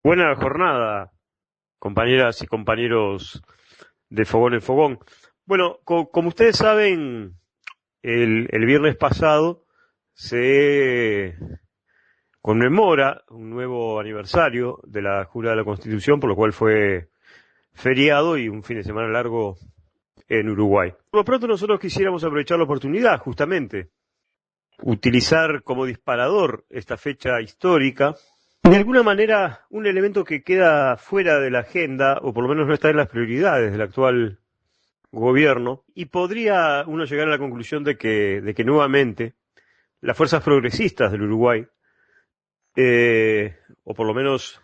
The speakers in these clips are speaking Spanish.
Buena jornada, compañeras y compañeros de Fogón en Fogón. Bueno, como ustedes saben, el viernes pasado se conmemora un nuevo aniversario de la Jura de la Constitución, por lo cual fue feriado y un fin de semana largo en Uruguay. Por lo pronto nosotros quisiéramos aprovechar la oportunidad, justamente, utilizar como disparador esta fecha histórica. De alguna manera, un elemento que queda fuera de la agenda, o por lo menos no está en las prioridades del actual gobierno, y podría uno llegar a la conclusión de que nuevamente las fuerzas progresistas del Uruguay, o por lo menos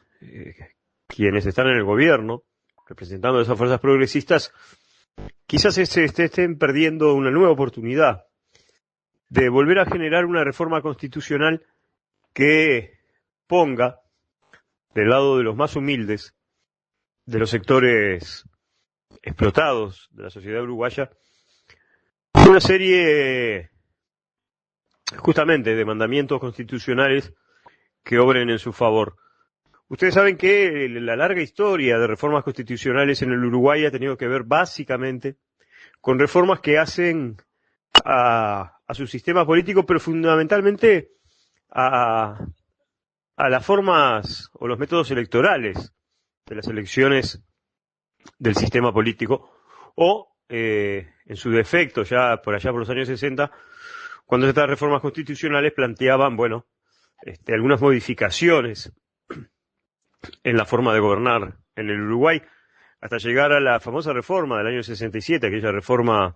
quienes están en el gobierno, representando a esas fuerzas progresistas, quizás estén perdiendo una nueva oportunidad de volver a generar una reforma constitucional que ponga del lado de los más humildes, de los sectores explotados de la sociedad uruguaya, una serie justamente de mandamientos constitucionales que obren en su favor. Ustedes saben que la larga historia de reformas constitucionales en el Uruguay ha tenido que ver básicamente con reformas que hacen a su sistema político, pero fundamentalmente a las formas o los métodos electorales de las elecciones del sistema político, o en su defecto, ya por allá por los años 60, cuando estas reformas constitucionales planteaban, bueno, algunas modificaciones en la forma de gobernar en el Uruguay, hasta llegar a la famosa reforma del año 67, aquella reforma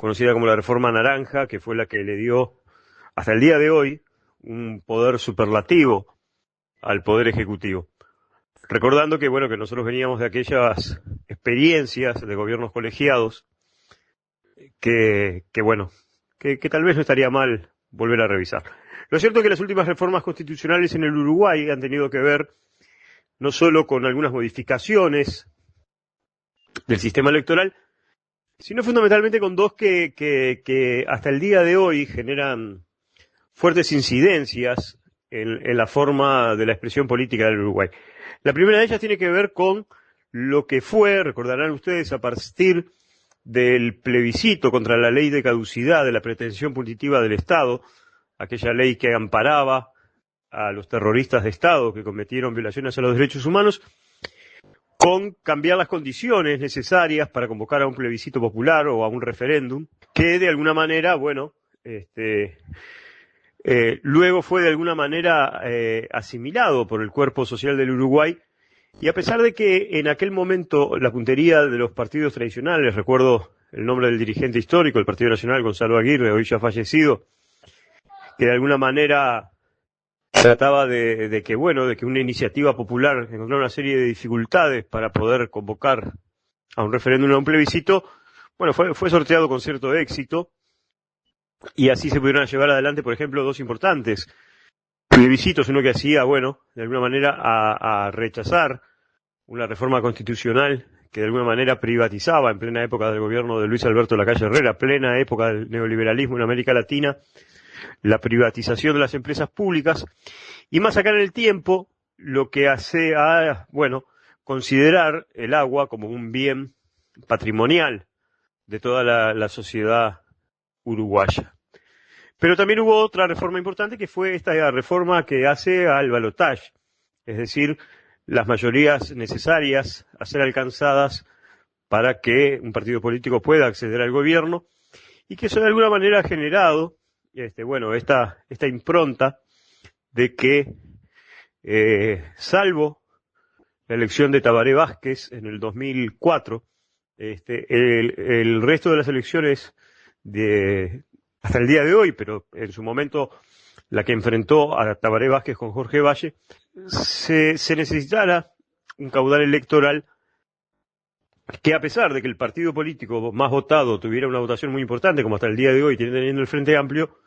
conocida como la Reforma Naranja, que fue la que le dio, hasta el día de hoy, un poder superlativo al Poder Ejecutivo. Recordando que, bueno, que nosotros veníamos de aquellas experiencias de gobiernos colegiados que tal vez no estaría mal volver a revisar. Lo cierto es que las últimas reformas constitucionales en el Uruguay han tenido que ver no solo con algunas modificaciones del sistema electoral, sino fundamentalmente con dos que hasta el día de hoy generan fuertes incidencias en la forma de la expresión política del Uruguay. La primera de ellas tiene que ver con lo que fue, recordarán ustedes, a partir del plebiscito contra la ley de caducidad de la pretensión punitiva del Estado, aquella ley que amparaba a los terroristas de Estado que cometieron violaciones a los derechos humanos, con cambiar las condiciones necesarias para convocar a un plebiscito popular o a un referéndum, que de alguna manera, luego fue de alguna manera asimilado por el cuerpo social del Uruguay, y a pesar de que en aquel momento la puntería de los partidos tradicionales, recuerdo el nombre del dirigente histórico del Partido Nacional, Gonzalo Aguirre, hoy ya fallecido, que de alguna manera trataba de que una iniciativa popular encontrara una serie de dificultades para poder convocar a un referéndum o a un plebiscito, bueno, fue sorteado con cierto éxito, y así se pudieron llevar adelante, por ejemplo, dos importantes plebiscitos, uno que hacía, de alguna manera a rechazar una reforma constitucional que de alguna manera privatizaba en plena época del gobierno de Luis Alberto Lacalle Herrera, plena época del neoliberalismo en América Latina, la privatización de las empresas públicas, y más acá en el tiempo, lo que hace a, considerar el agua como un bien patrimonial de toda la sociedad uruguaya. Pero también hubo otra reforma importante, que fue esta reforma que hace al balotaje, es decir, las mayorías necesarias a ser alcanzadas para que un partido político pueda acceder al gobierno, y que eso de alguna manera ha generado esta impronta de que, salvo la elección de Tabaré Vázquez en el 2004, el resto de las elecciones hasta el día de hoy, pero en su momento la que enfrentó a Tabaré Vázquez con Jorge Valle, se necesitara un caudal electoral que, a pesar de que el partido político más votado tuviera una votación muy importante, como hasta el día de hoy tiene teniendo el Frente Amplio,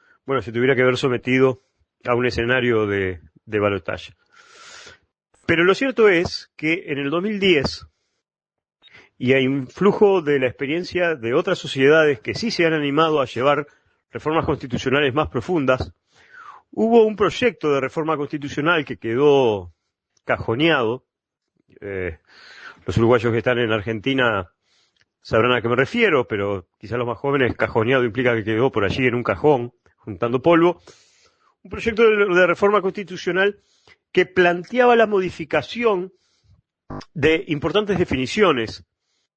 se tuviera que haber sometido a un escenario de balotaje. Pero lo cierto es que en el 2010, y a influjo de la experiencia de otras sociedades que sí se han animado a llevar reformas constitucionales más profundas, hubo un proyecto de reforma constitucional que quedó cajoneado. Los uruguayos que están en Argentina sabrán a qué me refiero, pero quizás los más jóvenes, cajoneado implica que quedó por allí en un cajón, juntando polvo. Un proyecto de reforma constitucional que planteaba la modificación de importantes definiciones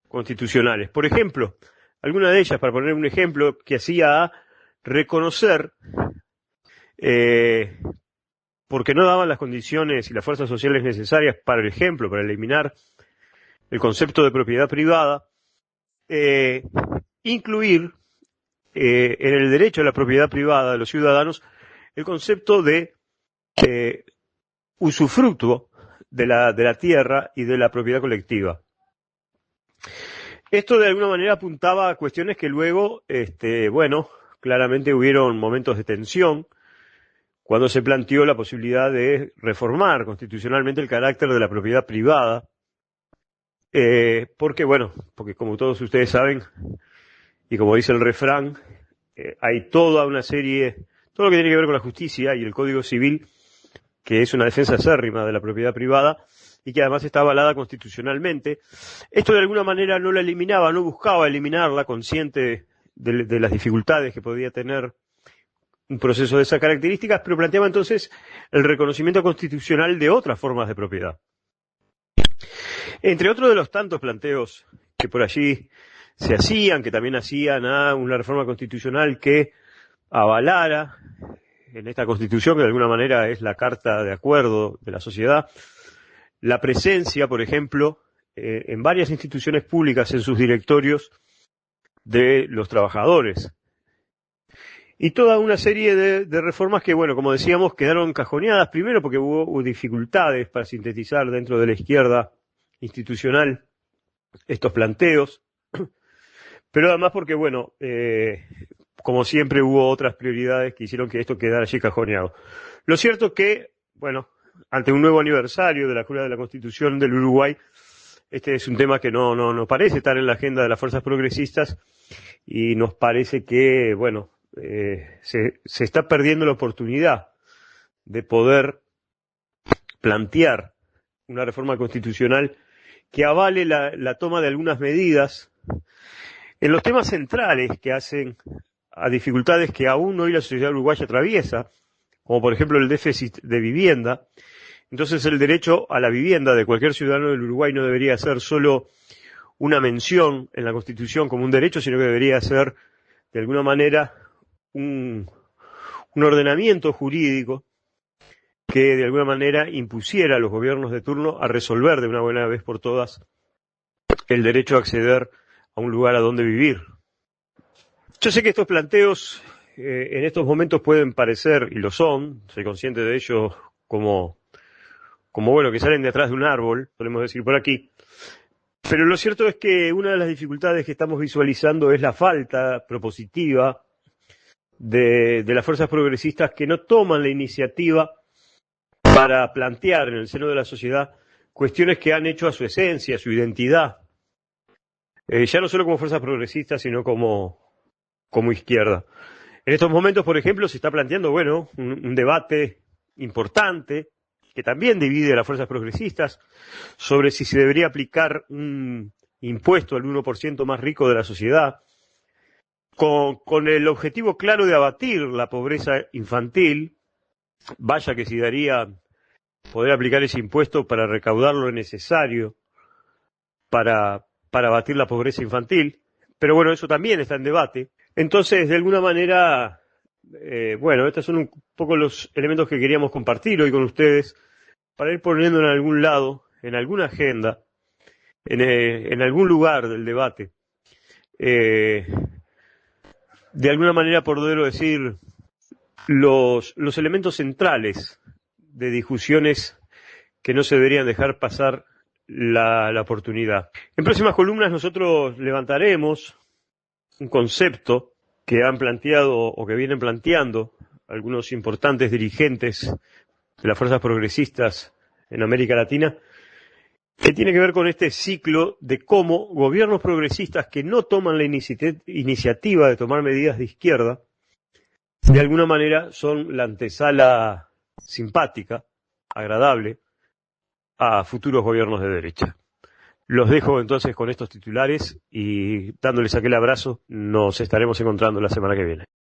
constitucionales. Por ejemplo, alguna de ellas, para poner un ejemplo, que hacía a reconocer, porque no daban las condiciones y las fuerzas sociales necesarias, para el ejemplo, para eliminar el concepto de propiedad privada, incluir en el derecho a la propiedad privada de los ciudadanos el concepto de usufructo de la tierra y de la propiedad colectiva. Esto de alguna manera apuntaba a cuestiones que luego, claramente hubieron momentos de tensión cuando se planteó la posibilidad de reformar constitucionalmente el carácter de la propiedad privada, porque como todos ustedes saben, y como dice el refrán, hay toda una serie, todo lo que tiene que ver con la justicia y el Código Civil, que es una defensa acérrima de la propiedad privada y que además está avalada constitucionalmente. Esto de alguna manera no la eliminaba, no buscaba eliminarla, consciente de las dificultades que podía tener un proceso de esas características, pero planteaba entonces el reconocimiento constitucional de otras formas de propiedad. Entre otros de los tantos planteos que por allí se hacían, que también hacían a una reforma constitucional que avalara en esta Constitución, que de alguna manera es la carta de acuerdo de la sociedad, la presencia, por ejemplo, en varias instituciones públicas en sus directorios de los trabajadores. Y toda una serie de reformas que, como decíamos, quedaron cajoneadas, primero porque hubo dificultades para sintetizar dentro de la izquierda institucional estos planteos, pero además porque, como siempre hubo otras prioridades que hicieron que esto quedara allí cajoneado. Lo cierto es que, ante un nuevo aniversario de la Jura de la Constitución del Uruguay, este es un tema que no parece estar en la agenda de las fuerzas progresistas y nos parece que, se está perdiendo la oportunidad de poder plantear una reforma constitucional que avale la toma de algunas medidas en los temas centrales que hacen a dificultades que aún hoy la sociedad uruguaya atraviesa, como por ejemplo el déficit de vivienda. Entonces el derecho a la vivienda de cualquier ciudadano del Uruguay no debería ser solo una mención en la Constitución como un derecho, sino que debería ser de alguna manera un ordenamiento jurídico que de alguna manera impusiera a los gobiernos de turno a resolver de una buena vez por todas el derecho a acceder a un lugar a donde vivir. Yo sé que estos planteos en estos momentos pueden parecer, y lo son, soy consciente de ello, como que salen de atrás de un árbol, podemos decir por aquí, pero lo cierto es que una de las dificultades que estamos visualizando es la falta propositiva de las fuerzas progresistas que no toman la iniciativa para plantear en el seno de la sociedad cuestiones que han hecho a su esencia, a su identidad, ya no solo como fuerzas progresistas, sino como izquierda. En estos momentos, por ejemplo, se está planteando, un debate importante, que también divide a las fuerzas progresistas, sobre si se debería aplicar un impuesto al 1% más rico de la sociedad, con el objetivo claro de abatir la pobreza infantil. Vaya que si daría poder aplicar ese impuesto para recaudar lo necesario para abatir la pobreza infantil, pero eso también está en debate. Entonces, de alguna manera, estos son un poco los elementos que queríamos compartir hoy con ustedes, para ir poniendo en algún lado, en alguna agenda, en algún lugar del debate, de alguna manera poder decir los elementos centrales de discusiones que no se deberían dejar pasar la oportunidad. En próximas columnas nosotros levantaremos un concepto que han planteado o que vienen planteando algunos importantes dirigentes de las fuerzas progresistas en América Latina, que tiene que ver con este ciclo de cómo gobiernos progresistas que no toman la iniciativa de tomar medidas de izquierda, de alguna manera son la antesala simpática, agradable, a futuros gobiernos de derecha. Los dejo entonces con estos titulares y dándoles aquel abrazo, nos estaremos encontrando la semana que viene.